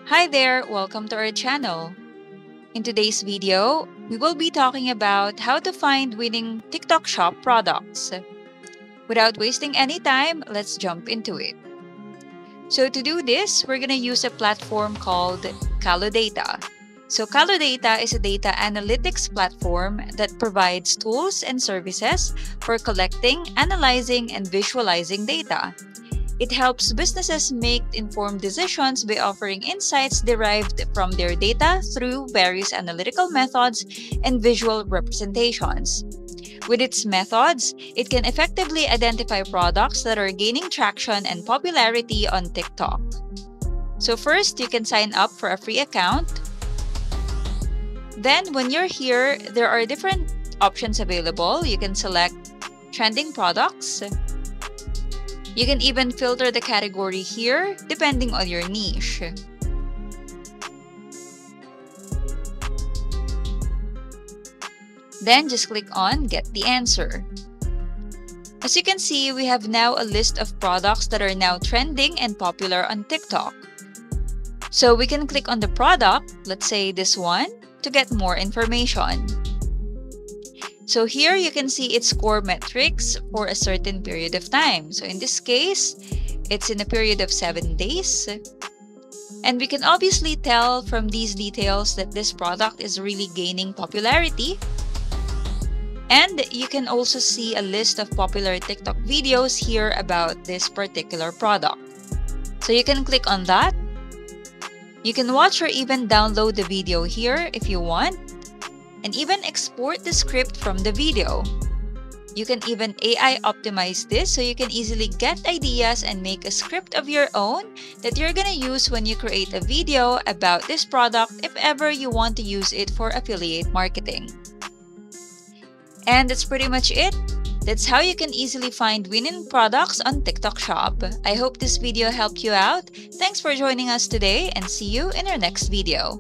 Hi there, welcome to our channel. In today's video, we will be talking about how to find winning TikTok Shop products. Without wasting any time, let's jump into it. So to do this, we're going to use a platform called Calodata. So Calodata is a data analytics platform that provides tools and services for collecting, analyzing, and visualizing data. It helps businesses make informed decisions by offering insights derived from their data through various analytical methods and visual representations. With its methods, it can effectively identify products that are gaining traction and popularity on TikTok. So first, you can sign up for a free account. Then, when you're here, there are different options available. You can select trending products. You can even filter the category here depending on your niche. Then just click on Get the Answer. As you can see, we have now a list of products that are now trending and popular on TikTok. So we can click on the product, let's say this one, to get more information. So here you can see its core metrics for a certain period of time. So in this case, it's in a period of 7 days. And we can obviously tell from these details that this product is really gaining popularity. And you can also see a list of popular TikTok videos here about this particular product. So you can click on that. You can watch or even download the video here if you want, and even export the script from the video. You can even AI optimize this so you can easily get ideas and make a script of your own that you're gonna use when you create a video about this product if ever you want to use it for affiliate marketing. And that's pretty much it. That's how you can easily find winning products on TikTok Shop. I hope this video helped you out. Thanks for joining us today and see you in our next video.